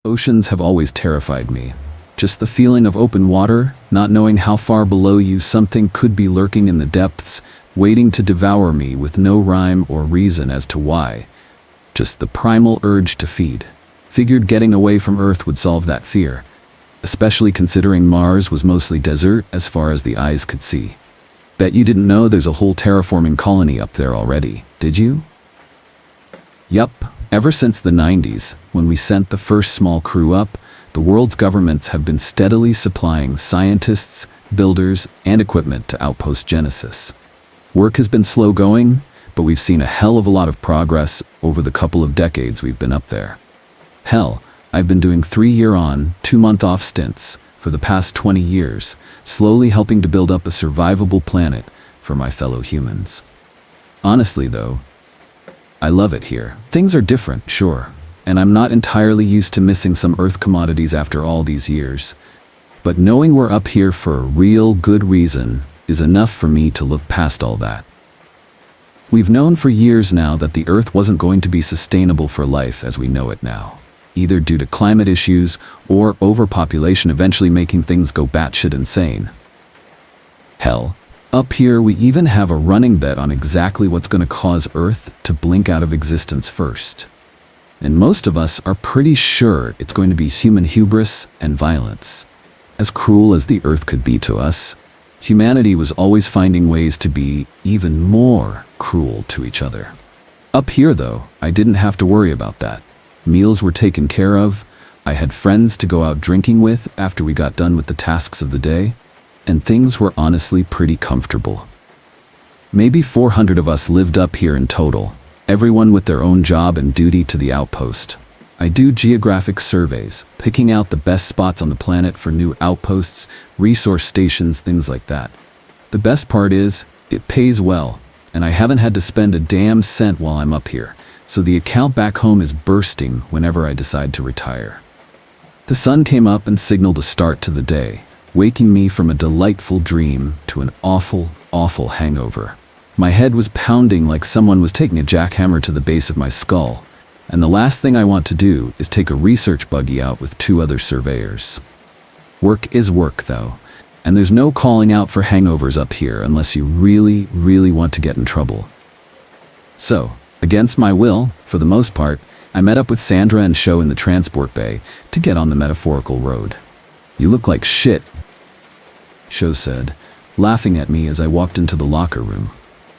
Oceans have always terrified me. Just the feeling of open water, not knowing how far below you something could be lurking in the depths, waiting to devour me with no rhyme or reason as to why. Just the primal urge to feed. Figured getting away from Earth would solve that fear, especially considering Mars was mostly desert as far as the eyes could see. Bet you didn't know there's a whole terraforming colony up there already, did you? Yup, ever since the 90s, when we sent the first small crew up, the world's governments have been steadily supplying scientists, builders, and equipment to Outpost Genesis. Work has been slow going, but we've seen a hell of a lot of progress over the couple of decades we've been up there. Hell, I've been doing 3-year on, 2-month off stints for the past 20 years, slowly helping to build up a survivable planet for my fellow humans. Honestly though, I love it here. Things are different, sure, and I'm not entirely used to missing some Earth commodities after all these years. But knowing we're up here for a real good reason is enough for me to look past all that. We've known for years now that the Earth wasn't going to be sustainable for life as we know it now, either due to climate issues or overpopulation eventually making things go batshit insane. Hell, up here we even have a running bet on exactly what's going to cause Earth to blink out of existence first. And most of us are pretty sure it's going to be human hubris and violence. As cruel as the Earth could be to us, humanity was always finding ways to be even more cruel to each other. Up here though, I didn't have to worry about that. Meals were taken care of, I had friends to go out drinking with after we got done with the tasks of the day, and things were honestly pretty comfortable. Maybe 400 of us lived up here in total, everyone with their own job and duty to the outpost. I do geographic surveys, picking out the best spots on the planet for new outposts, resource stations, things like that. The best part is, it pays well, and I haven't had to spend a damn cent while I'm up here, so the account back home is bursting whenever I decide to retire. The sun came up and signaled a start to the day, waking me from a delightful dream to an awful, awful hangover. My head was pounding like someone was taking a jackhammer to the base of my skull, and the last thing I want to do is take a research buggy out with 2 other surveyors. Work is work though, and there's no calling out for hangovers up here unless you really, really want to get in trouble. So, against my will, for the most part, I met up with Sandra and Sho in the transport bay to get on the metaphorical road. "You look like shit," Sho said, laughing at me as I walked into the locker room.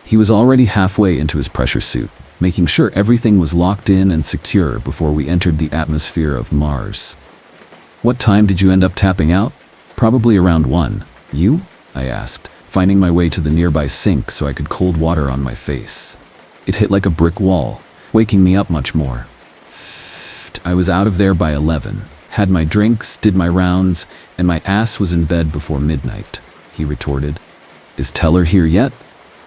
He was already halfway into his pressure suit, making sure everything was locked in and secure before we entered the atmosphere of Mars. "What time did you end up tapping out?" "Probably around 1. You?" I asked, finding my way to the nearby sink so I could cold water on my face. It hit like a brick wall, waking me up much more. I was out of there by 11, had my drinks, did my rounds, and my ass was in bed before midnight, he retorted. "Is Teller here yet?"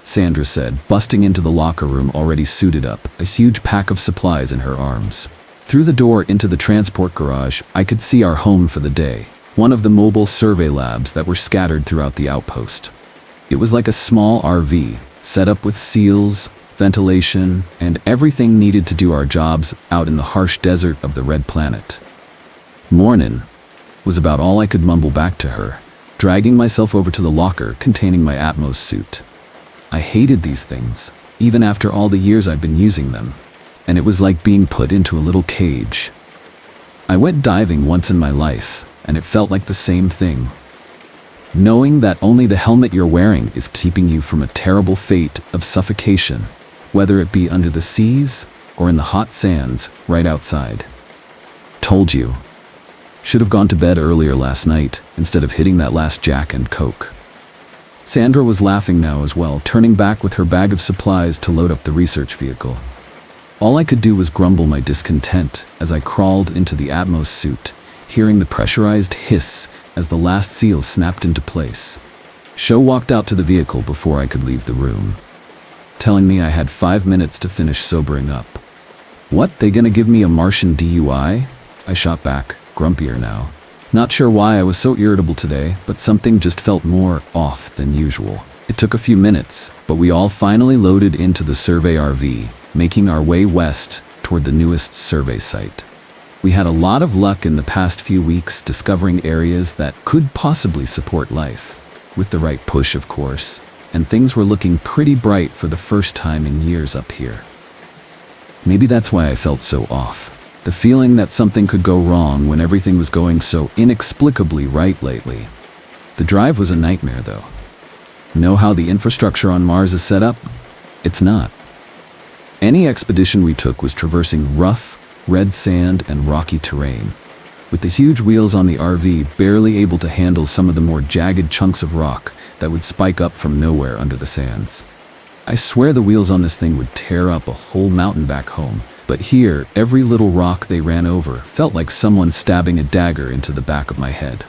Sandra said, busting into the locker room already suited up, a huge pack of supplies in her arms. Through the door into the transport garage, I could see our home for the day, one of the mobile survey labs that were scattered throughout the outpost. It was like a small RV, set up with seals, ventilation, and everything needed to do our jobs out in the harsh desert of the Red Planet. "Mornin'," was about all I could mumble back to her, dragging myself over to the locker containing my Atmos suit. I hated these things, even after all the years I've been using them, and it was like being put into a little cage. I went diving once in my life, and it felt like the same thing. Knowing that only the helmet you're wearing is keeping you from a terrible fate of suffocation, whether it be under the seas or in the hot sands right outside. "Told you. Should have gone to bed earlier last night instead of hitting that last Jack and Coke." Sandra was laughing now as well, turning back with her bag of supplies to load up the research vehicle. All I could do was grumble my discontent as I crawled into the Atmos suit, hearing the pressurized hiss as the last seal snapped into place. Sho walked out to the vehicle before I could leave the room, telling me I had 5 minutes to finish sobering up. "What, they gonna give me a Martian DUI?" I shot back, grumpier now. Not sure why I was so irritable today, but something just felt more off than usual. It took a few minutes, but we all finally loaded into the survey RV, making our way west toward the newest survey site. We had a lot of luck in the past few weeks discovering areas that could possibly support life. With the right push, of course, and things were looking pretty bright for the first time in years up here. Maybe that's why I felt so off. The feeling that something could go wrong when everything was going so inexplicably right lately. The drive was a nightmare, though. Know how the infrastructure on Mars is set up? It's not. Any expedition we took was traversing rough, red sand and rocky terrain, with the huge wheels on the RV barely able to handle some of the more jagged chunks of rock that would spike up from nowhere under the sands. I swear the wheels on this thing would tear up a whole mountain back home, but here, every little rock they ran over felt like someone stabbing a dagger into the back of my head.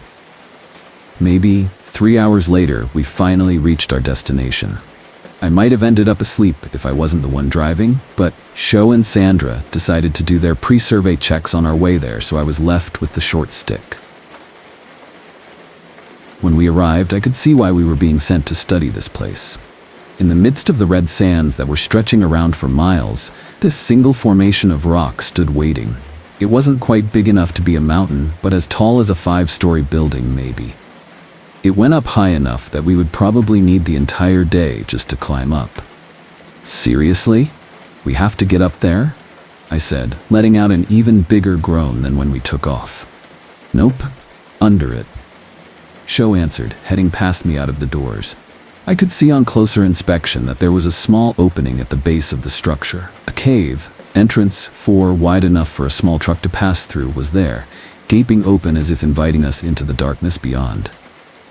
Maybe 3 hours later, we finally reached our destination. I might have ended up asleep if I wasn't the one driving, but Sho and Sandra decided to do their pre-survey checks on our way there, so I was left with the short stick. When we arrived, I could see why we were being sent to study this place. In the midst of the red sands that were stretching around for miles, this single formation of rock stood waiting. It wasn't quite big enough to be a mountain, but as tall as a 5-story building, maybe. It went up high enough that we would probably need the entire day just to climb up. Seriously? We have to get up there? I said, letting out an even bigger groan than when we took off. Nope, under it. Sho answered, heading past me out of the doors. I could see on closer inspection that there was a small opening at the base of the structure. A cave, entrance 4 wide enough for a small truck to pass through, was there, gaping open as if inviting us into the darkness beyond.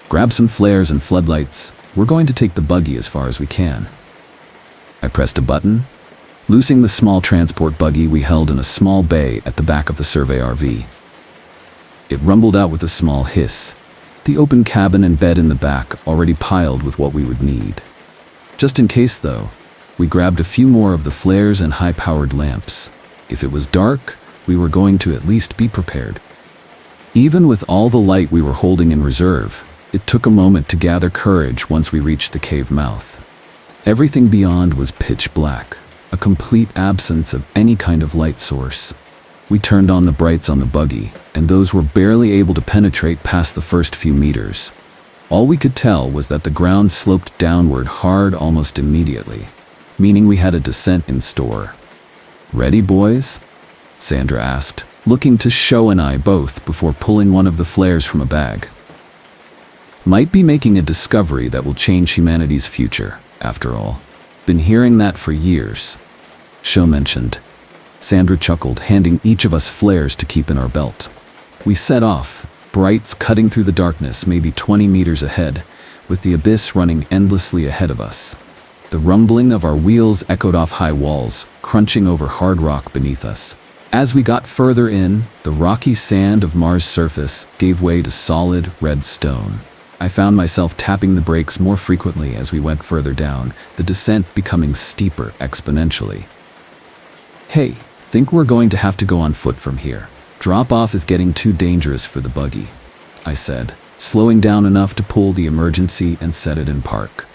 Grab some flares and floodlights. We're going to take the buggy as far as we can. I pressed a button, loosing the small transport buggy we held in a small bay at the back of the survey RV. It rumbled out with a small hiss, the open cabin and bed in the back already piled with what we would need. Just in case, though, we grabbed a few more of the flares and high-powered lamps. If it was dark, we were going to at least be prepared. Even with all the light we were holding in reserve, it took a moment to gather courage once we reached the cave mouth. Everything beyond was pitch black, a complete absence of any kind of light source. We turned on the brights on the buggy, and those were barely able to penetrate past the first few meters. All we could tell was that the ground sloped downward hard almost immediately, meaning we had a descent in store. "Ready, boys?" Sandra asked, looking to Sho and I both before pulling one of the flares from a bag. Might be making a discovery that will change humanity's future, after all. Been hearing that for years, Sho mentioned. Sandra chuckled, handing each of us flares to keep in our belt. We set off, brights cutting through the darkness maybe 20 meters ahead, with the abyss running endlessly ahead of us. The rumbling of our wheels echoed off high walls, crunching over hard rock beneath us. As we got further in, the rocky sand of Mars' surface gave way to solid, red stone. I found myself tapping the brakes more frequently as we went further down, the descent becoming steeper exponentially. "Hey, think we're going to have to go on foot from here. Drop-off is getting too dangerous for the buggy," I said, slowing down enough to pull the emergency and set it in park.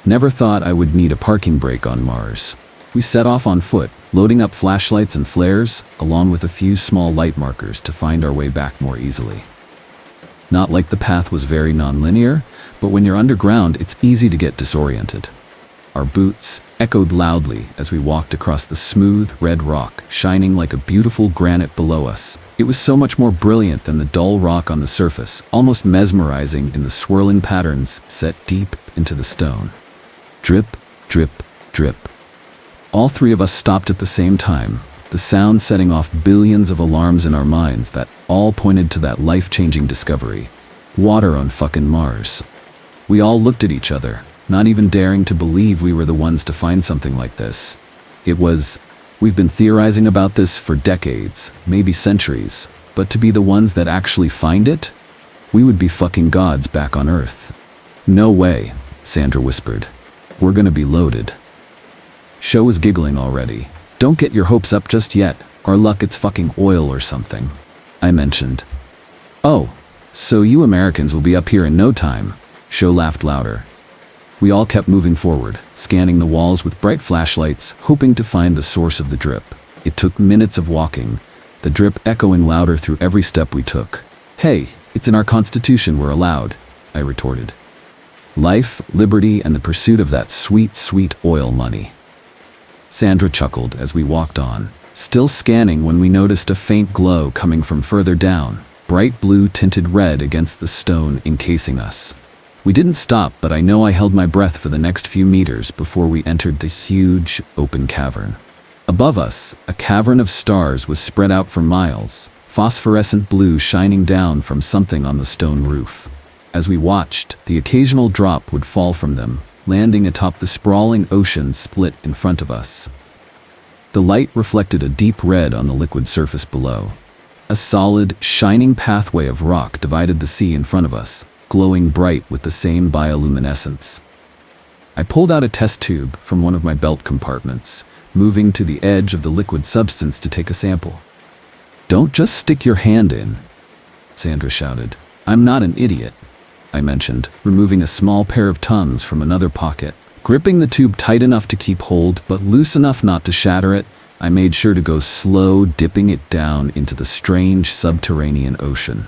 Never thought I would need a parking brake on Mars. We set off on foot, loading up flashlights and flares, along with a few small light markers to find our way back more easily. Not like the path was very non-linear, but when you're underground, it's easy to get disoriented. Our boots echoed loudly as we walked across the smooth, red rock, shining like a beautiful granite below us. It was so much more brilliant than the dull rock on the surface, almost mesmerizing in the swirling patterns set deep into the stone. Drip, drip, drip. All 3 of us stopped at the same time, the sound setting off billions of alarms in our minds that all pointed to that life-changing discovery. Water on fucking Mars. We all looked at each other, not even daring to believe we were the ones to find something like this. It was, we've been theorizing about this for decades, maybe centuries, but to be the ones that actually find it? We would be fucking gods back on Earth. "No way," Sandra whispered. "We're gonna be loaded." Sho was giggling already. "Don't get your hopes up just yet. Our luck, it's fucking oil or something," I mentioned. "Oh, so you Americans will be up here in no time," Sho laughed louder. We all kept moving forward, scanning the walls with bright flashlights, hoping to find the source of the drip. It took minutes of walking, the drip echoing louder through every step we took. "Hey, it's in our constitution we're allowed," I retorted. "Life, liberty, and the pursuit of that sweet, sweet oil money." Sandra chuckled as we walked on, still scanning when we noticed a faint glow coming from further down, bright blue tinted red against the stone encasing us. We didn't stop, but I know I held my breath for the next few meters before we entered the huge, open cavern. Above us, a cavern of stars was spread out for miles, phosphorescent blue shining down from something on the stone roof. As we watched, the occasional drop would fall from them, landing atop the sprawling ocean split in front of us. The light reflected a deep red on the liquid surface below. A solid, shining pathway of rock divided the sea in front of us, glowing bright with the same bioluminescence. I pulled out a test tube from one of my belt compartments, moving to the edge of the liquid substance to take a sample. "Don't just stick your hand in," Sandra shouted. "I'm not an idiot," I mentioned, removing a small pair of tongues from another pocket. Gripping the tube tight enough to keep hold, but loose enough not to shatter it, I made sure to go slow, dipping it down into the strange subterranean ocean.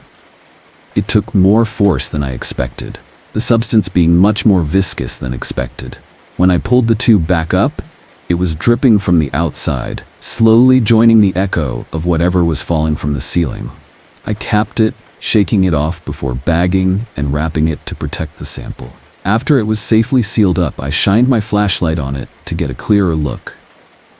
It took more force than I expected, the substance being much more viscous than expected. When I pulled the tube back up, it was dripping from the outside, slowly joining the echo of whatever was falling from the ceiling. I capped it, shaking it off before bagging and wrapping it to protect the sample. After it was safely sealed up, I shined my flashlight on it to get a clearer look.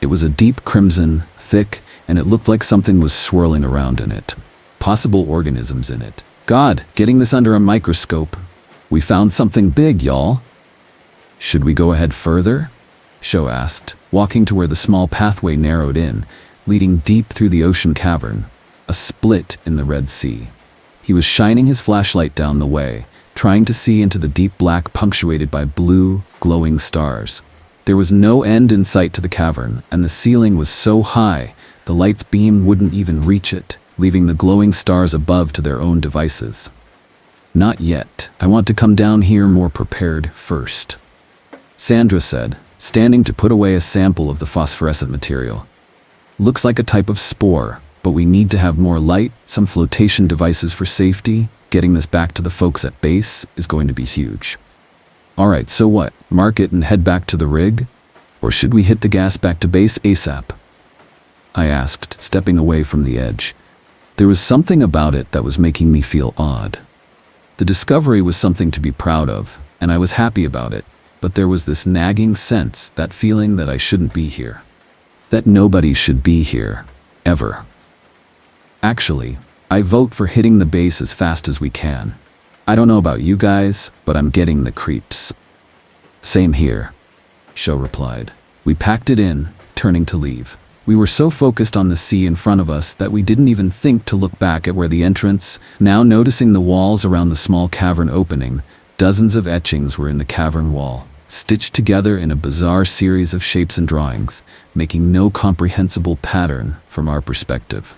It was a deep crimson, thick, and it looked like something was swirling around in it. Possible organisms in it. God, getting this under a microscope. We found something big, y'all. "Should we go ahead further?" Sho asked, walking to where the small pathway narrowed in, leading deep through the ocean cavern, a split in the Red Sea. He was shining his flashlight down the way, trying to see into the deep black punctuated by blue, glowing stars. There was no end in sight to the cavern, and the ceiling was so high, the light's beam wouldn't even reach it, leaving the glowing stars above to their own devices. "Not yet. I want to come down here more prepared first," Sandra said, standing to put away a sample of the phosphorescent material. "Looks like a type of spore, but we need to have more light, some flotation devices for safety. Getting this back to the folks at base is going to be huge." "All right, so what? Mark it and head back to the rig? Or should we hit the gas back to base ASAP?" I asked, stepping away from the edge. There was something about it that was making me feel odd. The discovery was something to be proud of, and I was happy about it, but there was this nagging sense, that feeling that I shouldn't be here. That nobody should be here, ever. Actually, I vote for hitting the base as fast as we can. I don't know about you guys, but I'm getting the creeps. "Same here," Sho replied. We packed it in, turning to leave. We were so focused on the sea in front of us that we didn't even think to look back at where the entrance, now noticing the walls around the small cavern opening. Dozens of etchings were in the cavern wall, stitched together in a bizarre series of shapes and drawings, making no comprehensible pattern from our perspective.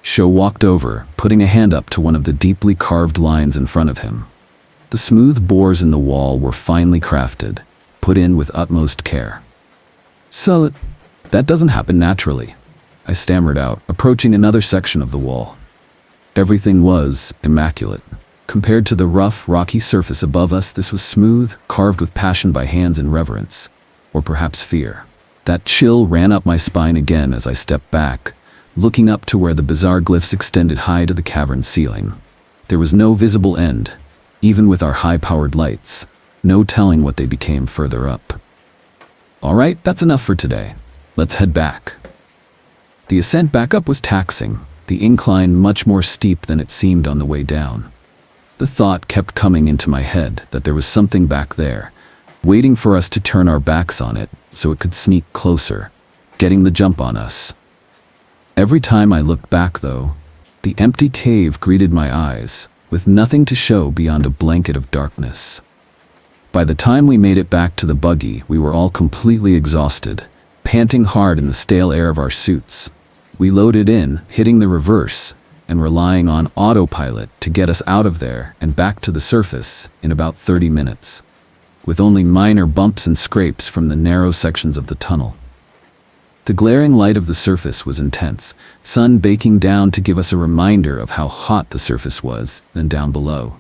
Sho walked over, putting a hand up to one of the deeply carved lines in front of him. The smooth bores in the wall were finely crafted, put in with utmost care. "So, that doesn't happen naturally," I stammered out, approaching another section of the wall. Everything was immaculate. Compared to the rough, rocky surface above us, this was smooth, carved with passion by hands in reverence, or perhaps fear. That chill ran up my spine again as I stepped back, looking up to where the bizarre glyphs extended high to the cavern ceiling. There was no visible end, even with our high-powered lights, no telling what they became further up. "All right, that's enough for today. Let's head back." The ascent back up was taxing, the incline much more steep than it seemed on the way down. The thought kept coming into my head that there was something back there, waiting for us to turn our backs on it so it could sneak closer, getting the jump on us. Every time I looked back, though, the empty cave greeted my eyes, with nothing to show beyond a blanket of darkness. By the time we made it back to the buggy, we were all completely exhausted, panting hard in the stale air of our suits. We loaded in, hitting the reverse, and relying on autopilot to get us out of there and back to the surface in about 30 minutes, with only minor bumps and scrapes from the narrow sections of the tunnel. The glaring light of the surface was intense, sun baking down to give us a reminder of how hot the surface was, then down below.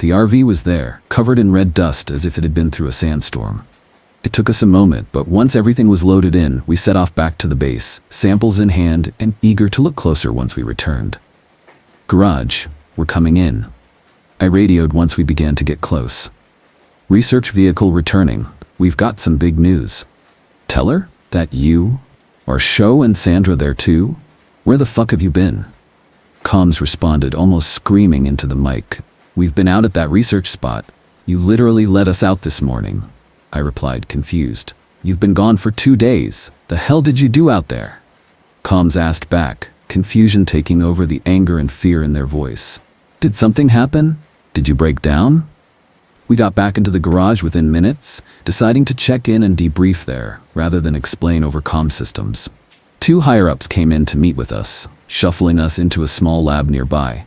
The RV was there, covered in red dust as if it had been through a sandstorm. It took us a moment, but once everything was loaded in, we set off back to the base, samples in hand and eager to look closer once we returned. Garage, we're coming in. I radioed once we began to get close. Research vehicle returning. We've got some big news. Teller? That you? Are Sho and Sandra there too? Where the fuck have you been? Comms responded, almost screaming into the mic. We've been out at that research spot. You literally let us out this morning. I replied, confused. You've been gone for 2 days. The hell did you do out there? Comms asked back, confusion taking over the anger and fear in their voice. Did something happen? Did you break down? We got back into the garage within minutes, deciding to check in and debrief there, rather than explain over comm systems. 2 higher-ups came in to meet with us, shuffling us into a small lab nearby.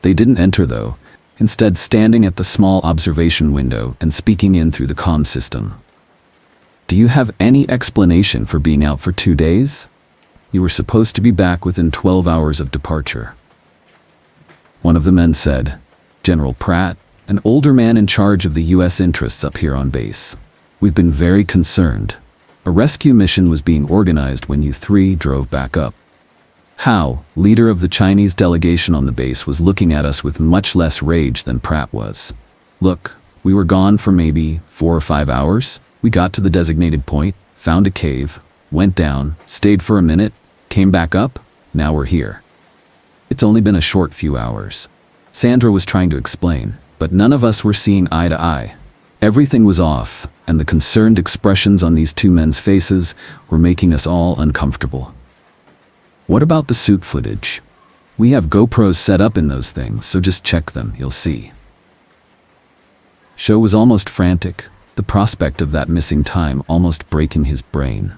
They didn't enter though, instead standing at the small observation window and speaking in through the comm system. Do you have any explanation for being out for 2 days? You were supposed to be back within 12 hours of departure. One of the men said, General Pratt, an older man in charge of the U.S. interests up here on base. We've been very concerned. A rescue mission was being organized when you 3 drove back up. Hao, leader of the Chinese delegation on the base, was looking at us with much less rage than Pratt was. Look, we were gone for maybe 4 or 5 hours. We got to the designated point, found a cave, went down, stayed for a minute, came back up, now we're here. It's only been a short few hours. Sandra was trying to explain, but none of us were seeing eye to eye. Everything was off, and the concerned expressions on these 2 men's faces were making us all uncomfortable. What about the suit footage? We have GoPros set up in those things, so just check them, you'll see. Sho was almost frantic, the prospect of that missing time almost breaking his brain.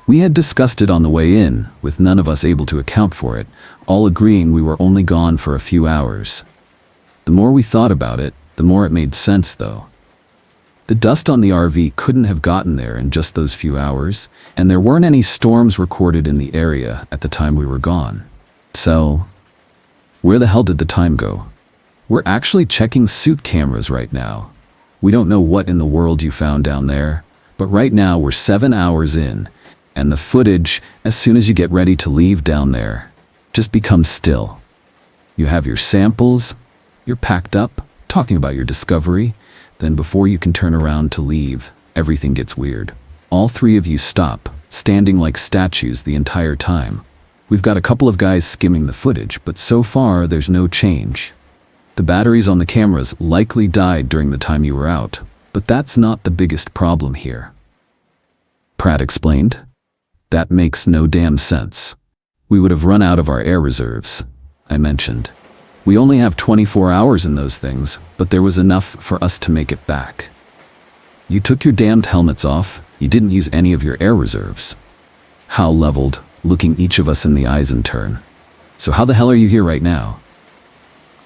We had discussed it on the way in, with none of us able to account for it, all agreeing we were only gone for a few hours. The more we thought about it, the more it made sense though. The dust on the RV couldn't have gotten there in just those few hours, and there weren't any storms recorded in the area at the time we were gone. So, where the hell did the time go? We're actually checking suit cameras right now. We don't know what in the world you found down there, but right now we're 7 hours in, and the footage, as soon as you get ready to leave down there, just becomes still. You have your samples, you're packed up, talking about your discovery, then before you can turn around to leave, everything gets weird. All 3 of you stop, standing like statues the entire time. We've got a couple of guys skimming the footage, but so far there's no change. The batteries on the cameras likely died during the time you were out, but that's not the biggest problem here. Pratt explained. That makes no damn sense. We would have run out of our air reserves, I mentioned. We only have 24 hours in those things, but there was enough for us to make it back. You took your damned helmets off, you didn't use any of your air reserves. Hao leveled, looking each of us in the eyes in turn. So how the hell are you here right now?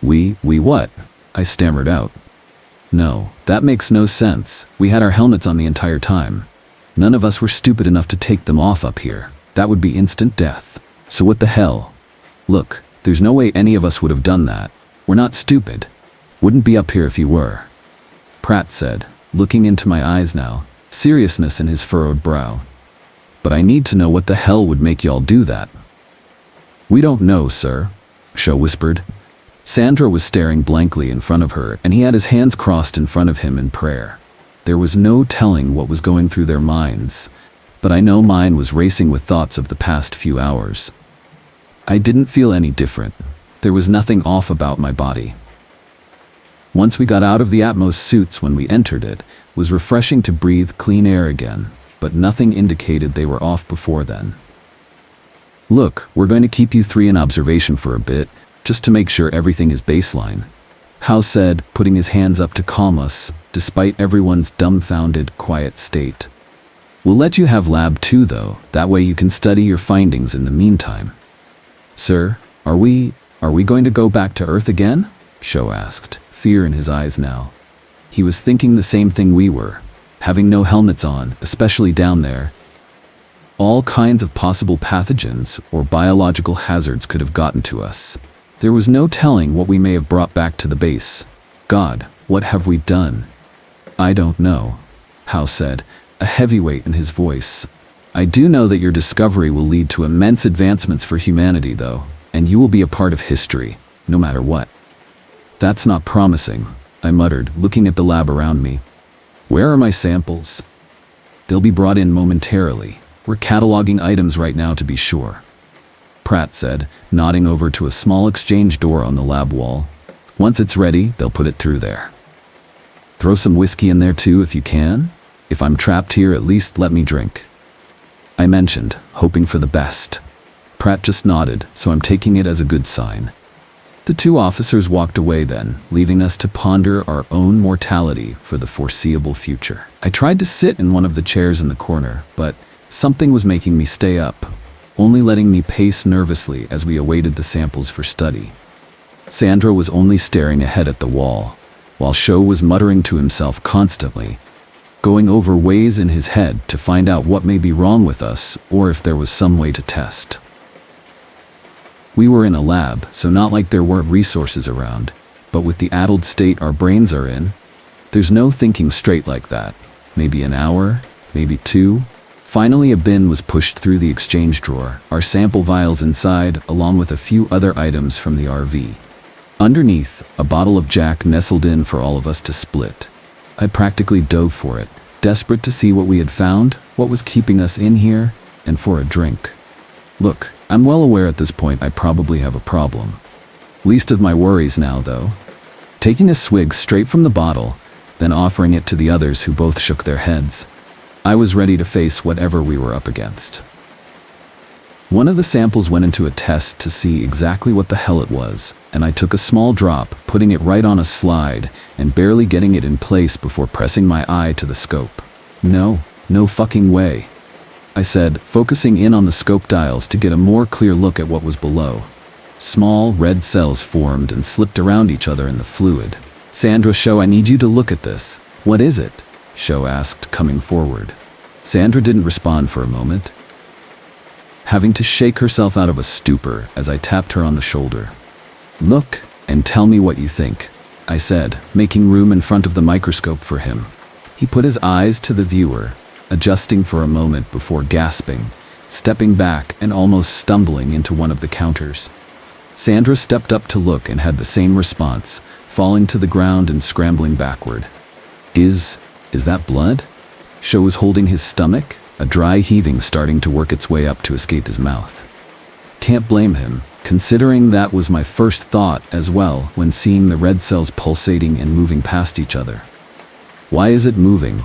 We what? I stammered out. No, that makes no sense. We had our helmets on the entire time. None of us were stupid enough to take them off up here. That would be instant death. So what the hell? Look, there's no way any of us would have done that. We're not stupid. Wouldn't be up here if you were. Pratt said, looking into my eyes now, seriousness in his furrowed brow. But I need to know what the hell would make y'all do that. We don't know, sir, Sho whispered. Sandra was staring blankly in front of her, and he had his hands crossed in front of him in prayer. There was no telling what was going through their minds, but I know mine was racing with thoughts of the past few hours. I didn't feel any different. There was nothing off about my body. Once we got out of the Atmos suits when we entered it, was refreshing to breathe clean air again, but nothing indicated they were off before then. Look, we're going to keep you 3 in observation for a bit, just to make sure everything is baseline, Hao said, putting his hands up to calm us, despite everyone's dumbfounded, quiet state. We'll let you have lab 2 though, that way you can study your findings in the meantime. Sir, are we going to go back to Earth again? Sho asked, fear in his eyes now. He was thinking the same thing we were, having no helmets on, especially down there. All kinds of possible pathogens or biological hazards could have gotten to us. There was no telling what we may have brought back to the base. God, what have we done? I don't know, Hal said, a heavyweight in his voice. I do know that your discovery will lead to immense advancements for humanity, though, and you will be a part of history, no matter what. That's not promising, I muttered, looking at the lab around me. Where are my samples? They'll be brought in momentarily. We're cataloging items right now to be sure, Pratt said, nodding over to a small exchange door on the lab wall. Once it's ready, they'll put it through there. Throw some whiskey in there too if you can? If I'm trapped here, at least let me drink, I mentioned, hoping for the best. Pratt just nodded, so I'm taking it as a good sign. The two officers walked away then, leaving us to ponder our own mortality for the foreseeable future. I tried to sit in one of the chairs in the corner, but something was making me stay up, only letting me pace nervously as we awaited the samples for study. Sandra was only staring ahead at the wall, while Sho was muttering to himself constantly, going over ways in his head to find out what may be wrong with us or if there was some way to test. We were in a lab, so not like there weren't resources around, but with the addled state our brains are in, there's no thinking straight like that. Maybe an hour, maybe two. Finally, a bin was pushed through the exchange drawer, our sample vials inside, along with a few other items from the RV. Underneath, a bottle of Jack nestled in for all of us to split. I practically dove for it, desperate to see what we had found, what was keeping us in here, and for a drink. Look, I'm well aware at this point I probably have a problem. Least of my worries now, though. Taking a swig straight from the bottle, then offering it to the others who both shook their heads, I was ready to face whatever we were up against. One of the samples went into a test to see exactly what the hell it was, and I took a small drop, putting it right on a slide and barely getting it in place before pressing my eye to the scope. No fucking way, I said, focusing in on the scope dials to get a more clear look at what was below. Small red cells formed and slipped around each other in the fluid. Sandra, Sho, I need you to look at this. What is it? Sho asked, coming forward. Sandra didn't respond for a moment, having to shake herself out of a stupor as I tapped her on the shoulder. Look, and tell me what you think, I said, making room in front of the microscope for him. He put his eyes to the viewer, adjusting for a moment before gasping, stepping back and almost stumbling into one of the counters. Sandra stepped up to look and had the same response, falling to the ground and scrambling backward. Is that blood? Sho was holding his stomach, a dry heaving starting to work its way up to escape his mouth. Can't blame him, considering that was my first thought as well when seeing the red cells pulsating and moving past each other. Why is it moving?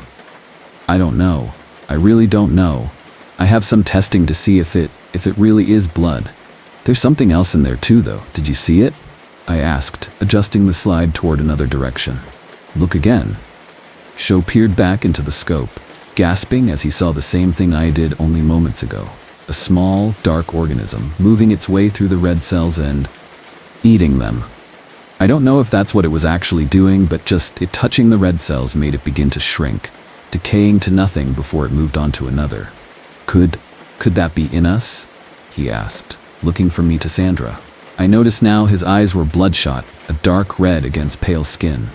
I don't know. I really don't know. I have some testing to see if it really is blood. There's something else in there too, though. Did you see it? I asked, adjusting the slide toward another direction. Look again. Sho peered back into the scope, gasping as he saw the same thing I did only moments ago. A small, dark organism moving its way through the red cells and eating them. I don't know if that's what it was actually doing, but just it touching the red cells made it begin to shrink, decaying to nothing before it moved on to another. Could that be in us? He asked, looking from me to Sandra. I noticed now his eyes were bloodshot, a dark red against pale skin.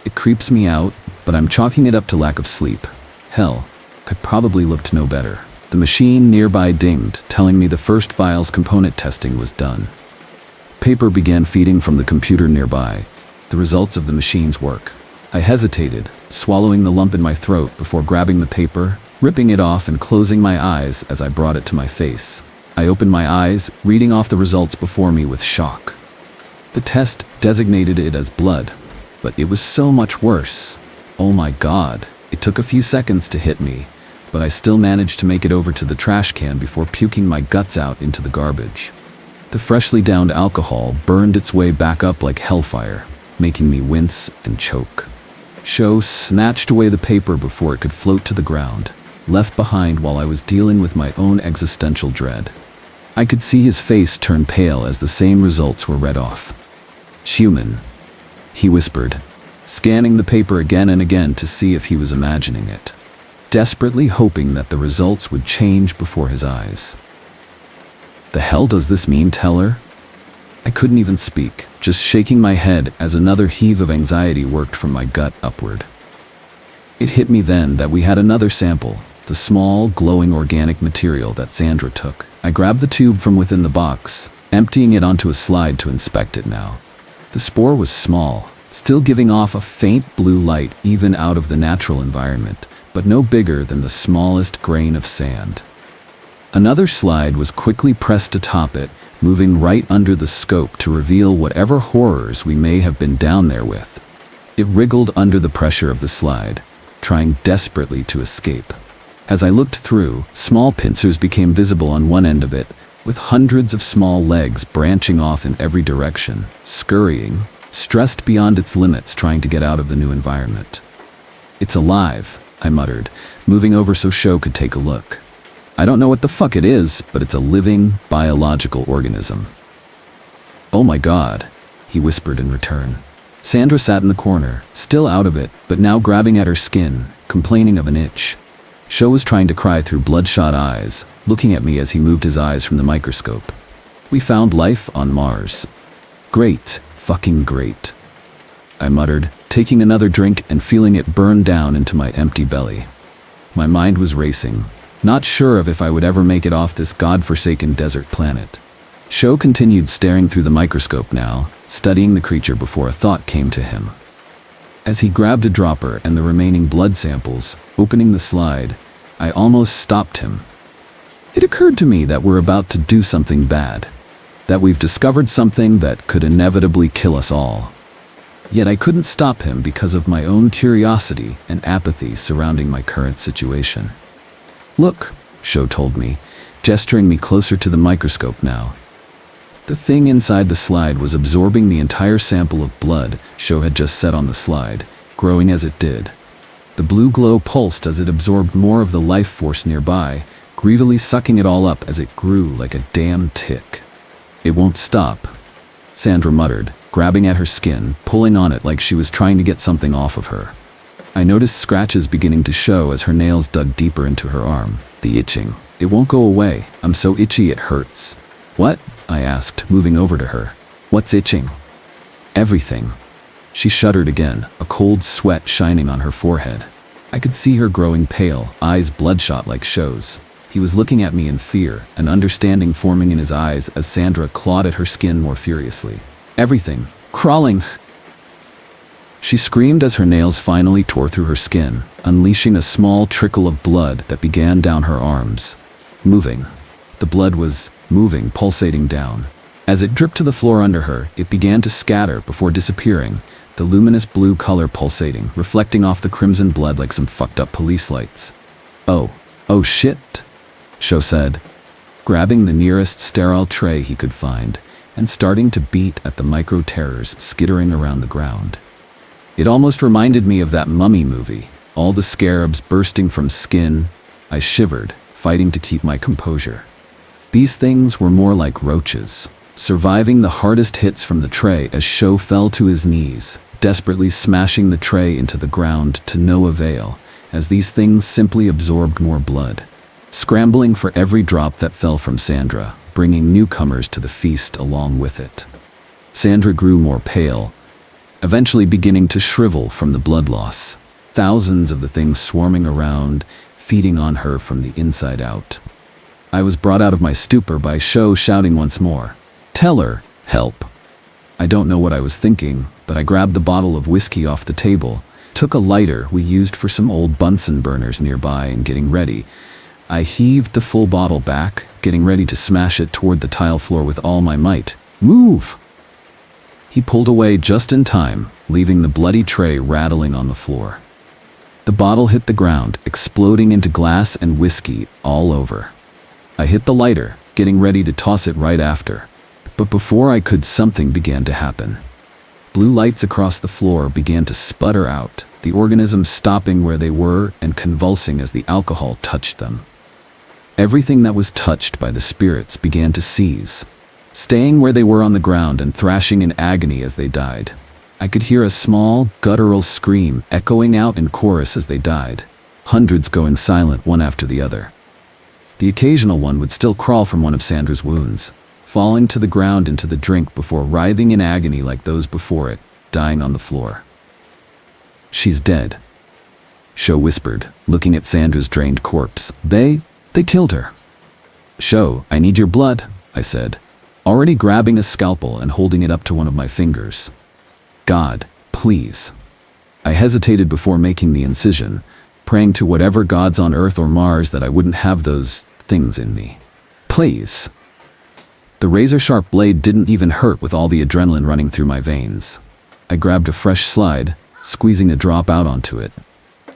It creeps me out, but I'm chalking it up to lack of sleep. Hell, I probably looked no better. The machine nearby dinged, telling me the first vial's component testing was done. Paper began feeding from the computer nearby, the results of the machine's work. I hesitated, swallowing the lump in my throat before grabbing the paper, ripping it off and closing my eyes as I brought it to my face. I opened my eyes, reading off the results before me with shock. The test designated it as blood, but it was so much worse. Oh my God, it took a few seconds to hit me, but I still managed to make it over to the trash can before puking my guts out into the garbage. The freshly downed alcohol burned its way back up like hellfire, making me wince and choke. Sho snatched away the paper before it could float to the ground, left behind while I was dealing with my own existential dread. I could see his face turn pale as the same results were read off. Human, he whispered, scanning the paper again and again to see if he was imagining it. desperately hoping that the results would change before his eyes. The hell does this mean, Teller? I couldn't even speak, just shaking my head as another heave of anxiety worked from my gut upward. It hit me then that we had another sample, the small, glowing organic material that Sandra took. I grabbed the tube from within the box, emptying it onto a slide to inspect it now. The spore was small, still giving off a faint blue light even out of the natural environment, but no bigger than the smallest grain of sand. Another slide was quickly pressed atop it, moving right under the scope to reveal whatever horrors we may have been down there with. It wriggled under the pressure of the slide, trying desperately to escape. As I looked through, small pincers became visible on one end of it, with hundreds of small legs branching off in every direction, scurrying, stressed beyond its limits trying to get out of the new environment. "It's alive," I muttered, moving over so Sho could take a look. "I don't know what the fuck it is, but it's a living, biological organism." "Oh my God," he whispered in return. Sandra sat in the corner, still out of it, but now grabbing at her skin, complaining of an itch. Sho was trying to cry through bloodshot eyes, looking at me as he moved his eyes from the microscope. "We found life on Mars." "Great, fucking great," I muttered, taking another drink and feeling it burn down into my empty belly. My mind was racing, not sure of if I would ever make it off this godforsaken desert planet. Sho continued staring through the microscope now, studying the creature before a thought came to him. As he grabbed a dropper and the remaining blood samples, opening the slide, I almost stopped him. It occurred to me that we're about to do something bad, that we've discovered something that could inevitably kill us all. Yet I couldn't stop him because of my own curiosity and apathy surrounding my current situation. "Look," Sho told me, gesturing me closer to the microscope now. The thing inside the slide was absorbing the entire sample of blood Sho had just set on the slide, growing as it did. The blue glow pulsed as it absorbed more of the life force nearby, greedily sucking it all up as it grew like a damn tick. "It won't stop," Sandra muttered, grabbing at her skin, pulling on it like she was trying to get something off of her. I noticed scratches beginning to show as her nails dug deeper into her arm. The itching. "It won't go away. I'm so itchy it hurts." "What?" I asked, moving over to her. "What's itching?" "Everything." She shuddered again, a cold sweat shining on her forehead. I could see her growing pale, eyes bloodshot like Sho's. He was looking at me in fear, an understanding forming in his eyes as Sandra clawed at her skin more furiously. "Everything. Crawling." She screamed as her nails finally tore through her skin, unleashing a small trickle of blood that began down her arms. Moving. The blood was moving, pulsating down. As it dripped to the floor under her, it began to scatter before disappearing, the luminous blue color pulsating, reflecting off the crimson blood like some fucked up police lights. Oh shit," Sho said, grabbing the nearest sterile tray he could find and starting to beat at the micro-terrors skittering around the ground. It almost reminded me of that Mummy movie, all the scarabs bursting from skin. I shivered, fighting to keep my composure. These things were more like roaches, surviving the hardest hits from the tray as Sho fell to his knees, desperately smashing the tray into the ground to no avail, as these things simply absorbed more blood, scrambling for every drop that fell from Sandra, bringing newcomers to the feast along with it. Sandra grew more pale, eventually beginning to shrivel from the blood loss, thousands of the things swarming around, feeding on her from the inside out. I was brought out of my stupor by Sho shouting once more, "Teller, help." I don't know what I was thinking, but I grabbed the bottle of whiskey off the table, took a lighter we used for some old Bunsen burners nearby, and getting ready, I heaved the full bottle back, getting ready to smash it toward the tile floor with all my might. "Move!" He pulled away just in time, leaving the bloody tray rattling on the floor. The bottle hit the ground, exploding into glass and whiskey all over. I hit the lighter, getting ready to toss it right after. But before I could, something began to happen. Blue lights across the floor began to sputter out, the organisms stopping where they were and convulsing as the alcohol touched them. Everything that was touched by the spirits began to seize, staying where they were on the ground and thrashing in agony as they died. I could hear a small, guttural scream echoing out in chorus as they died. hundreds going silent one after the other. The occasional one would still crawl from one of Sandra's wounds, falling to the ground into the drink before writhing in agony like those before it, dying on the floor. "She's dead," Sho whispered, looking at Sandra's drained corpse. They killed her." "Sho, I need your blood," I said, already grabbing a scalpel and holding it up to one of my fingers. "God, please." I hesitated before making the incision, praying to whatever gods on Earth or Mars that I wouldn't have those things in me. "Please." The razor-sharp blade didn't even hurt with all the adrenaline running through my veins. I grabbed a fresh slide, squeezing a drop out onto it.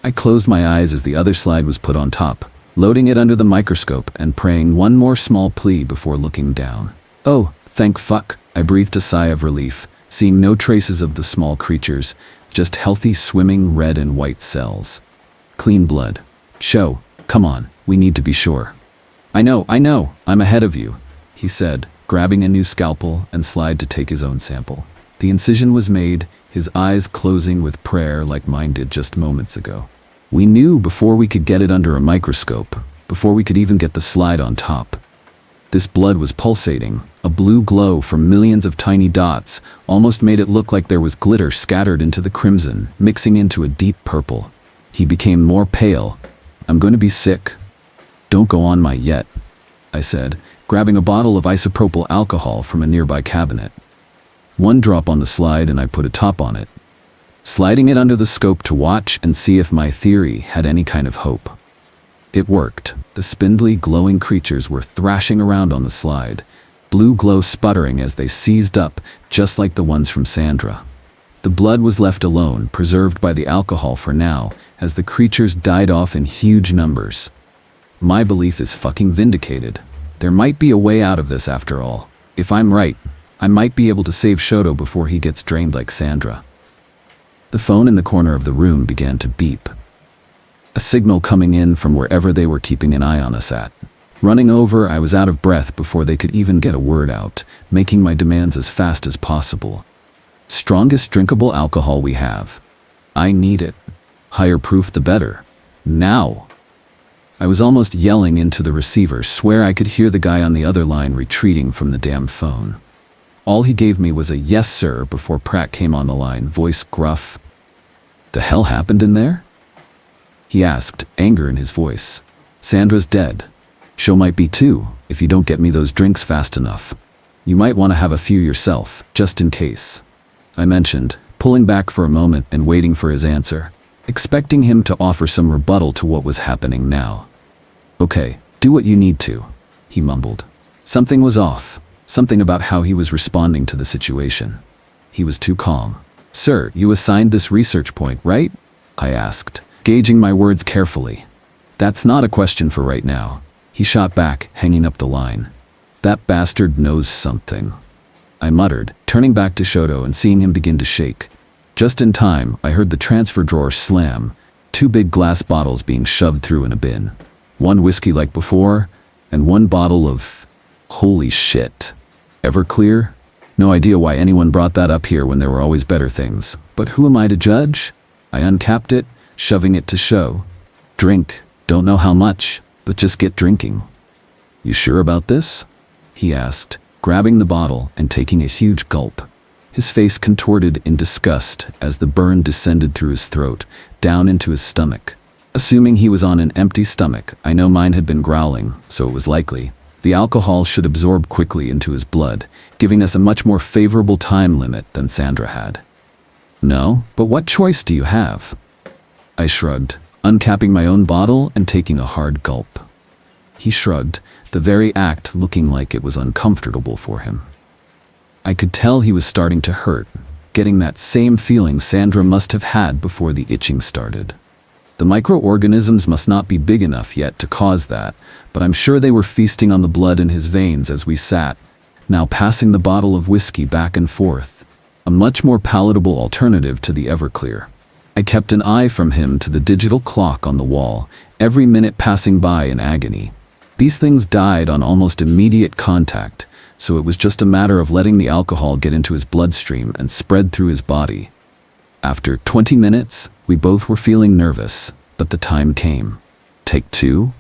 I closed my eyes as the other slide was put on top, loading it under the microscope and praying one more small plea before looking down. "Oh, thank fuck," I breathed a sigh of relief, seeing no traces of the small creatures, just healthy swimming red and white cells. Clean blood. "Sho, come on, we need to be sure." I know, I'm ahead of you," he said, grabbing a new scalpel and slide to take his own sample. The incision was made, his eyes closing with prayer like mine did just moments ago. We knew before we could get it under a microscope, before we could even get the slide on top. This blood was pulsating, a blue glow from millions of tiny dots almost made it look like there was glitter scattered into the crimson, mixing into a deep purple. He became more pale. "I'm going to be sick." "Don't go on my yet," I said, grabbing a bottle of isopropyl alcohol from a nearby cabinet. One drop on the slide and I put a top on it, sliding it under the scope to watch and see if my theory had any kind of hope. It worked. The spindly, glowing creatures were thrashing around on the slide, blue glow sputtering as they seized up, just like the ones from Sandra. The blood was left alone, preserved by the alcohol for now, as the creatures died off in huge numbers. My belief is fucking vindicated. There might be a way out of this after all. If I'm right, I might be able to save Shoto before he gets drained like Sandra. The phone in the corner of the room began to beep. A signal coming in from wherever they were keeping an eye on us at. Running over, I was out of breath before they could even get a word out, making my demands as fast as possible. "Strongest drinkable alcohol we have. I need it. Higher proof the better. Now." I was almost yelling into the receiver, swear I could hear the guy on the other line retreating from the damn phone. All he gave me was a "yes sir" before Pratt came on the line, voice gruff. "The hell happened in there?" he asked, anger in his voice. "Sandra's dead. Sho might be too, if you don't get me those drinks fast enough. You might want to have a few yourself, just in case," I mentioned, pulling back for a moment and waiting for his answer, expecting him to offer some rebuttal to what was happening now. "Okay, do what you need to," he mumbled. Something was off. Something about how he was responding to the situation. He was too calm. "Sir, you assigned this research point, right?" I asked, gauging my words carefully. "That's not a question for right now," he shot back, hanging up the line. "That bastard knows something," I muttered, turning back to Shoto and seeing him begin to shake. Just in time, I heard the transfer drawer slam, 2 big glass bottles being shoved through in a bin. 1 whiskey like before, and 1 bottle of... holy shit. Everclear? No idea why anyone brought that up here when there were always better things, but who am I to judge? I uncapped it, shoving it to Sho. "Drink, don't know how much, but just get drinking." "You sure about this?" he asked, grabbing the bottle and taking a huge gulp. His face contorted in disgust as the burn descended through his throat, down into his stomach. Assuming he was on an empty stomach, I know mine had been growling, so it was likely. The alcohol should absorb quickly into his blood, giving us a much more favorable time limit than Sandra had. "No, but what choice do you have?" I shrugged, uncapping my own bottle and taking a hard gulp. He shrugged, the very act looking like it was uncomfortable for him. I could tell he was starting to hurt, getting that same feeling Sandra must have had before the itching started. The microorganisms must not be big enough yet to cause that, but I'm sure they were feasting on the blood in his veins as we sat, now passing the bottle of whiskey back and forth, a much more palatable alternative to the Everclear. I kept an eye from him to the digital clock on the wall, every minute passing by in agony. These things died on almost immediate contact, so it was just a matter of letting the alcohol get into his bloodstream and spread through his body. After 20 minutes, we both were feeling nervous. But the time came. Take two?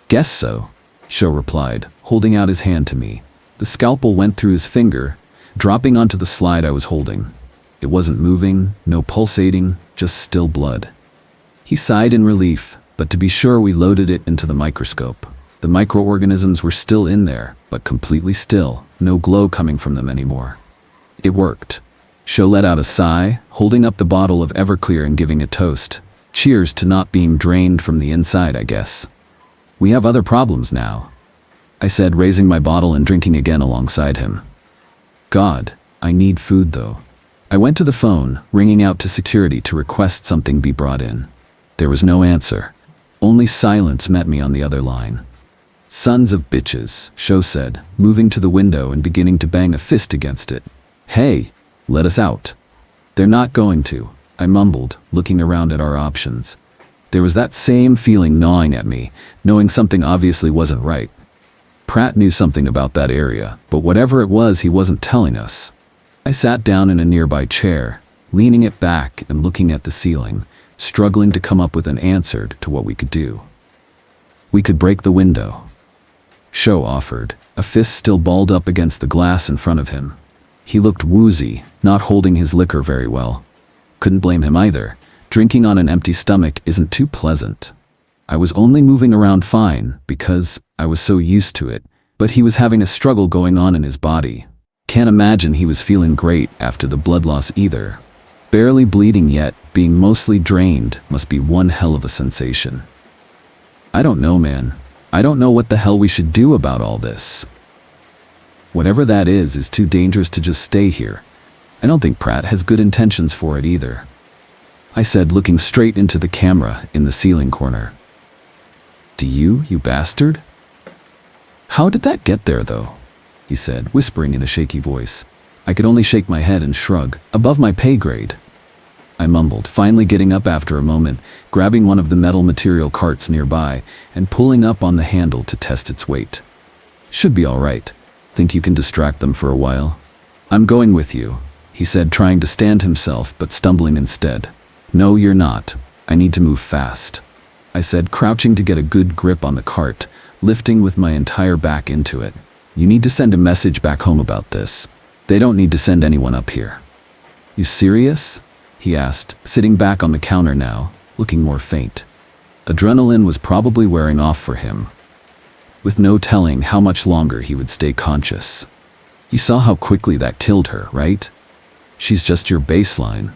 Guess so, Sho replied, holding out his hand to me. The scalpel went through his finger, dropping onto the slide I was holding. It wasn't moving, no pulsating, just still blood. He sighed in relief, but to be sure we loaded it into the microscope. The microorganisms were still in there, but completely still, no glow coming from them anymore. It worked. Sho let out a sigh, holding up the bottle of Everclear and giving a toast. Cheers to not being drained from the inside, I guess. We have other problems now, I said, raising my bottle and drinking again alongside him. God, I need food though. I went to the phone, ringing out to security to request something be brought in. There was no answer. Only silence met me on the other line. Sons of bitches, Sho said, moving to the window and beginning to bang a fist against it. Hey, let us out. They're not going to, I mumbled, looking around at our options. There was that same feeling gnawing at me, knowing something obviously wasn't right. Pratt knew something about that area, but whatever it was, he wasn't telling us. I sat down in a nearby chair, leaning it back and looking at the ceiling, struggling to come up with an answer to what we could do. We could break the window, Sho offered, a fist still balled up against the glass in front of him. He looked woozy, not holding his liquor very well. Couldn't blame him either. Drinking on an empty stomach isn't too pleasant. I was only moving around fine because I was so used to it, but he was having a struggle going on in his body. Can't imagine he was feeling great after the blood loss either. Barely bleeding yet, being mostly drained must be one hell of a sensation. I don't know, man. I don't know what the hell we should do about all this. Whatever that is too dangerous to just stay here. I don't think Pratt has good intentions for it either, I said, looking straight into the camera in the ceiling corner. Do you bastard? How did that get there, though? He said, whispering in a shaky voice. I could only shake my head and shrug, above my pay grade. I mumbled, finally getting up after a moment, grabbing one of the metal material carts nearby and pulling up on the handle to test its weight. Should be all right. Think you can distract them for a while? I'm going with you, he said, trying to stand himself but stumbling instead. No, you're not. I need to move fast, I said, crouching to get a good grip on the cart, lifting with my entire back into it. You need to send a message back home about this. They don't need to send anyone up here. You serious? He asked, sitting back on the counter now, looking more faint. Adrenaline was probably wearing off for him, with no telling how much longer he would stay conscious. You saw how quickly that killed her, right? She's just your baseline.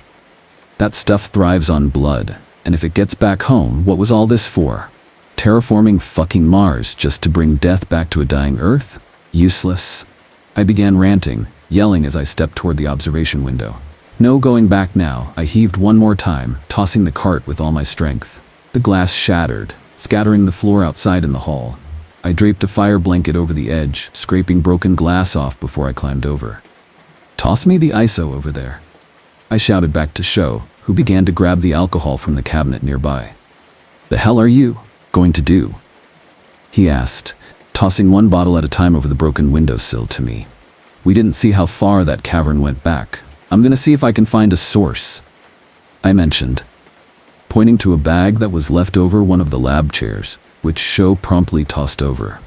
That stuff thrives on blood, and if it gets back home, what was all this for? Terraforming fucking Mars just to bring death back to a dying Earth? Useless. I began ranting, yelling as I stepped toward the observation window. No going back now, I heaved one more time, tossing the cart with all my strength. The glass shattered, scattering the floor outside in the hall. I draped a fire blanket over the edge, scraping broken glass off before I climbed over. Toss me the ISO over there, I shouted back to Sho, who began to grab the alcohol from the cabinet nearby. The hell are you going to do? He asked, tossing one bottle at a time over the broken windowsill to me. We didn't see how far that cavern went back. I'm gonna see if I can find a source, I mentioned, pointing to a bag that was left over one of the lab chairs, which Sho promptly tossed over.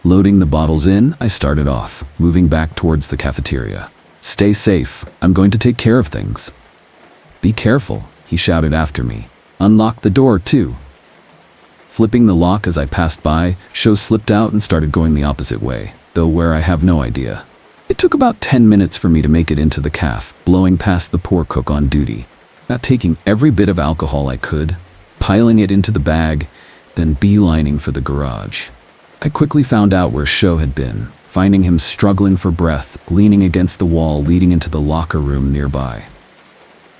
Loading the bottles in, I started off, moving back towards the cafeteria. Stay safe, I'm going to take care of things. Be careful, he shouted after me. Unlock the door too. Flipping the lock as I passed by, Sho slipped out and started going the opposite way, though where I have no idea. It took about 10 minutes for me to make it into the caf, blowing past the poor cook on duty, not taking every bit of alcohol I could, piling it into the bag, then beelining for the garage. I quickly found out where Sho had been, finding him struggling for breath, leaning against the wall leading into the locker room nearby.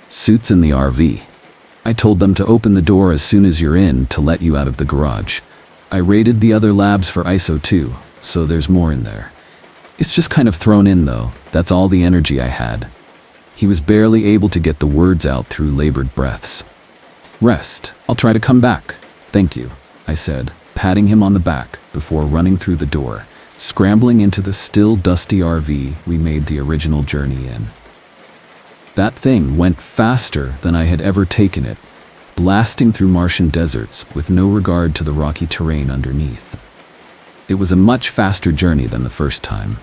Suits in the RV. I told them to open the door as soon as you're in to let you out of the garage. I raided the other labs for ISO too, so there's more in there. It's just kind of thrown in though, that's all the energy I had. He was barely able to get the words out through labored breaths. Rest, I'll try to come back. Thank you, I said, patting him on the back before running through the door, scrambling into the still dusty RV we made the original journey in. That thing went faster than I had ever taken it, blasting through Martian deserts with no regard to the rocky terrain underneath. It was a much faster journey than the first time,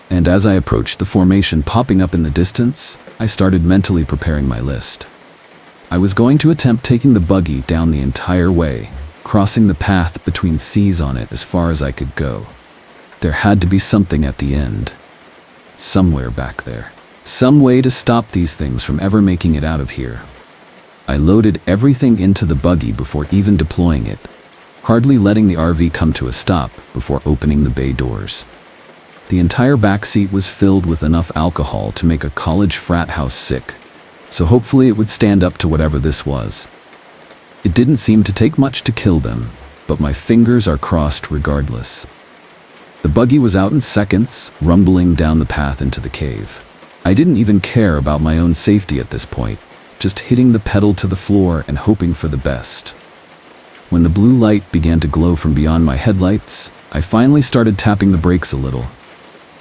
and as I approached the formation popping up in the distance, I started mentally preparing my list. I was going to attempt taking the buggy down the entire way, crossing the path between seas on it as far as I could go. There had to be something at the end. Somewhere back there. Some way to stop these things from ever making it out of here. I loaded everything into the buggy before even deploying it, hardly letting the RV come to a stop before opening the bay doors. The entire back seat was filled with enough alcohol to make a college frat house sick, so hopefully it would stand up to whatever this was. It didn't seem to take much to kill them, but my fingers are crossed regardless. The buggy was out in seconds, rumbling down the path into the cave. I didn't even care about my own safety at this point, just hitting the pedal to the floor and hoping for the best. When the blue light began to glow from beyond my headlights, I finally started tapping the brakes a little.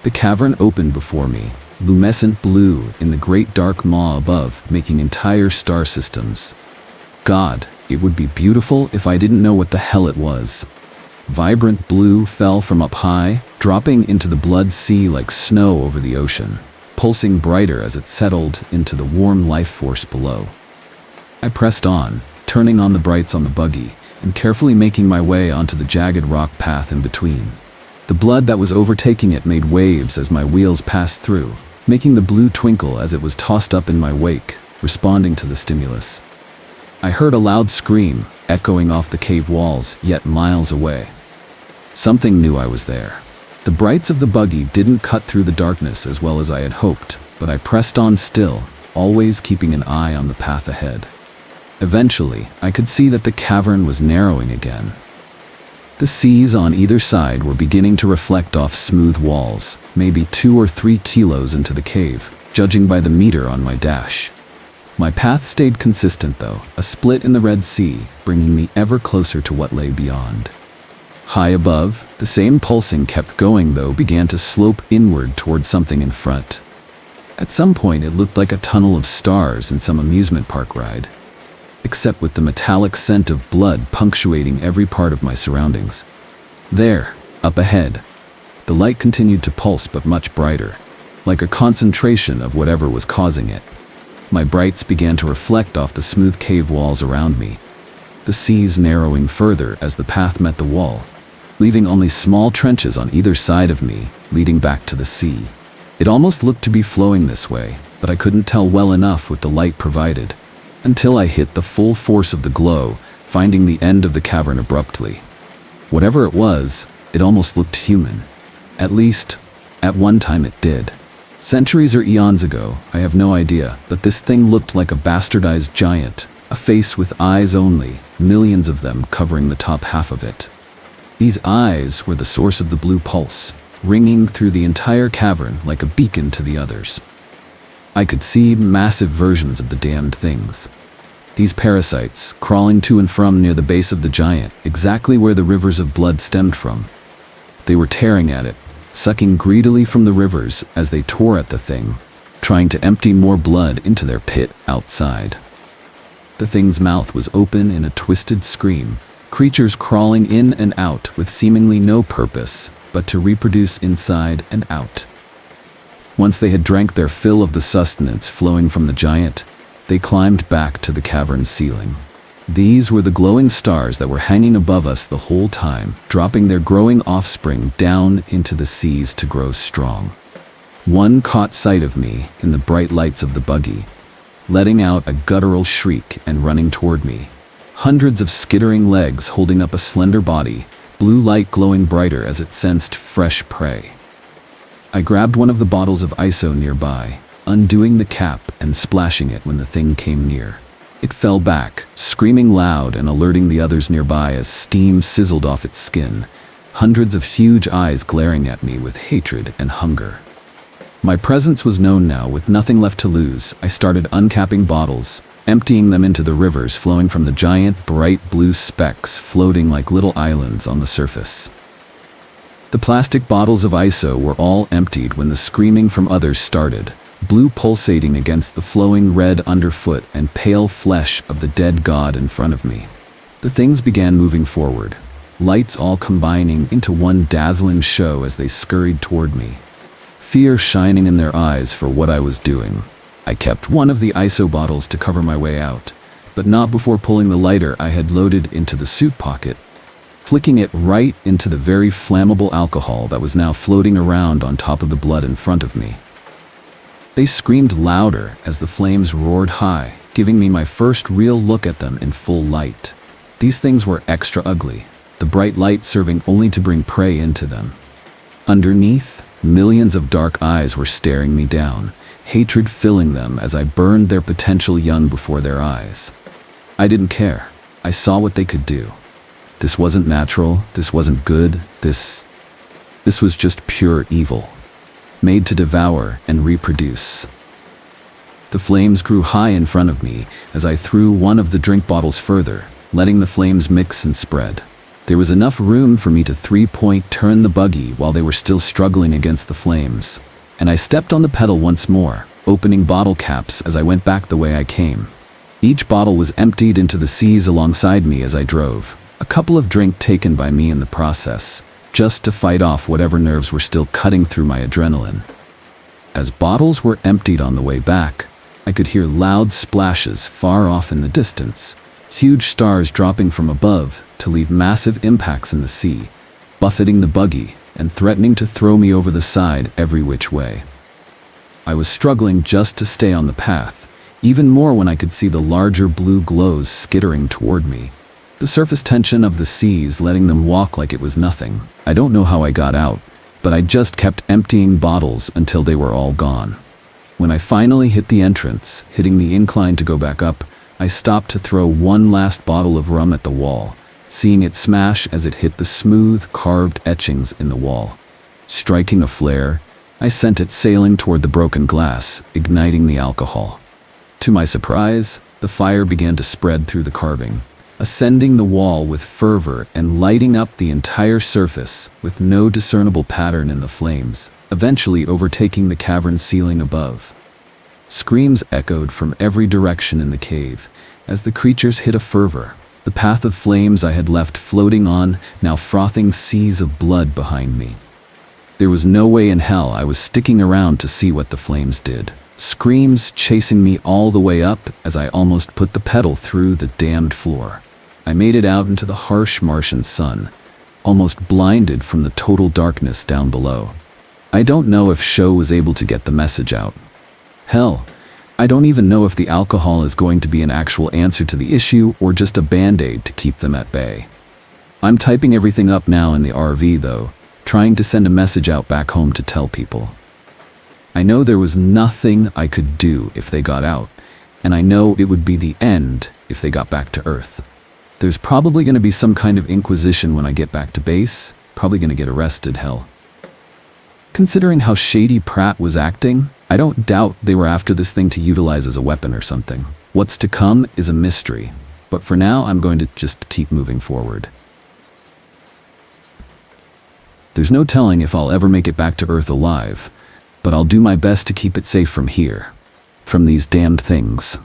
The cavern opened before me, luminescent blue in the great dark maw above, making entire star systems. God, it would be beautiful if I didn't know what the hell it was. Vibrant blue fell from up high, dropping into the blood sea like snow over the ocean, pulsing brighter as it settled into the warm life force below. I pressed on, turning on the brights on the buggy, and carefully making my way onto the jagged rock path in between. The blood that was overtaking it made waves as my wheels passed through, making the blue twinkle as it was tossed up in my wake, responding to the stimulus. I heard a loud scream, echoing off the cave walls, yet miles away. Something knew I was there. The brights of the buggy didn't cut through the darkness as well as I had hoped, but I pressed on still, always keeping an eye on the path ahead. Eventually, I could see that the cavern was narrowing again. The seas on either side were beginning to reflect off smooth walls, maybe 2 or 3 kilos into the cave, judging by the meter on my dash. My path stayed consistent though, a split in the Red Sea, bringing me ever closer to what lay beyond. High above, the same pulsing kept going though began to slope inward toward something in front. At some point it looked like a tunnel of stars in some amusement park ride, except with the metallic scent of blood punctuating every part of my surroundings. There, up ahead, the light continued to pulse but much brighter, like a concentration of whatever was causing it. My brights began to reflect off the smooth cave walls around me, the seas narrowing further as the path met the wall, leaving only small trenches on either side of me, leading back to the sea. It almost looked to be flowing this way, but I couldn't tell well enough with the light provided, until I hit the full force of the glow, finding the end of the cavern abruptly. Whatever it was, it almost looked human. At least, at one time it did. Centuries or eons ago, I have no idea, but this thing looked like a bastardized giant, a face with eyes only, millions of them covering the top half of it. These eyes were the source of the blue pulse, ringing through the entire cavern like a beacon to the others. I could see massive versions of the damned things. These parasites, crawling to and from near the base of the giant, exactly where the rivers of blood stemmed from. They were tearing at it, sucking greedily from the rivers as they tore at the thing, trying to empty more blood into their pit outside. The thing's mouth was open in a twisted scream, creatures crawling in and out with seemingly no purpose but to reproduce inside and out. Once they had drank their fill of the sustenance flowing from the giant, they climbed back to the cavern's ceiling. These were the glowing stars that were hanging above us the whole time, dropping their growing offspring down into the seas to grow strong. One caught sight of me in the bright lights of the buggy, letting out a guttural shriek and running toward me. Hundreds of skittering legs holding up a slender body, blue light glowing brighter as it sensed fresh prey. I grabbed one of the bottles of ISO nearby, undoing the cap and splashing it when the thing came near. It fell back, screaming loud and alerting the others nearby as steam sizzled off its skin, hundreds of huge eyes glaring at me with hatred and hunger. My presence was known now. With nothing left to lose, I started uncapping bottles, emptying them into the rivers flowing from the giant, bright blue specks floating like little islands on the surface. The plastic bottles of ISO were all emptied when the screaming from others started, blue pulsating against the flowing red underfoot and pale flesh of the dead god in front of me. The things began moving forward, lights all combining into one dazzling show as they scurried toward me, fear shining in their eyes for what I was doing. I kept one of the ISO bottles to cover my way out, but not before pulling the lighter I had loaded into the suit pocket, flicking it right into the very flammable alcohol that was now floating around on top of the blood in front of me. They screamed louder as the flames roared high, giving me my first real look at them in full light. These things were extra ugly, the bright light serving only to bring prey into them. Underneath, millions of dark eyes were staring me down, hatred filling them as I burned their potential young before their eyes. I didn't care. I saw what they could do. This wasn't natural, this wasn't good, this was just pure evil, made to devour and reproduce. The flames grew high in front of me as I threw one of the drink bottles further, letting the flames mix and spread. There was enough room for me to three-point turn the buggy while they were still struggling against the flames, and I stepped on the pedal once more, opening bottle caps as I went back the way I came. Each bottle was emptied into the seas alongside me as I drove, a couple of drink taken by me in the process, just to fight off whatever nerves were still cutting through my adrenaline. As bottles were emptied on the way back, I could hear loud splashes far off in the distance, huge stars dropping from above to leave massive impacts in the sea, buffeting the buggy and threatening to throw me over the side every which way. I was struggling just to stay on the path, even more when I could see the larger blue glows skittering toward me, the surface tension of the seas letting them walk like it was nothing. I don't know how I got out, but I just kept emptying bottles until they were all gone. When I finally hit the entrance, hitting the incline to go back up, I stopped to throw one last bottle of rum at the wall, seeing it smash as it hit the smooth, carved etchings in the wall. Striking a flare, I sent it sailing toward the broken glass, igniting the alcohol. To my surprise, the fire began to spread through the carving, ascending the wall with fervor and lighting up the entire surface with no discernible pattern in the flames, eventually overtaking the cavern ceiling above. Screams echoed from every direction in the cave as the creatures hit a fervor, the path of flames I had left floating on, now frothing seas of blood behind me. There was no way in hell I was sticking around to see what the flames did. Screams chasing me all the way up as I almost put the pedal through the damned floor. I made it out into the harsh Martian sun, almost blinded from the total darkness down below. I don't know if Sho was able to get the message out. Hell, I don't even know if the alcohol is going to be an actual answer to the issue or just a band-aid to keep them at bay. I'm typing everything up now in the RV though, trying to send a message out back home to tell people. I know there was nothing I could do if they got out, and I know it would be the end if they got back to Earth. There's probably going to be some kind of inquisition when I get back to base, probably going to get arrested, hell. Considering how shady Pratt was acting, I don't doubt they were after this thing to utilize as a weapon or something. What's to come is a mystery, but for now I'm going to just keep moving forward. There's no telling if I'll ever make it back to Earth alive, but I'll do my best to keep it safe from here, from these damned things.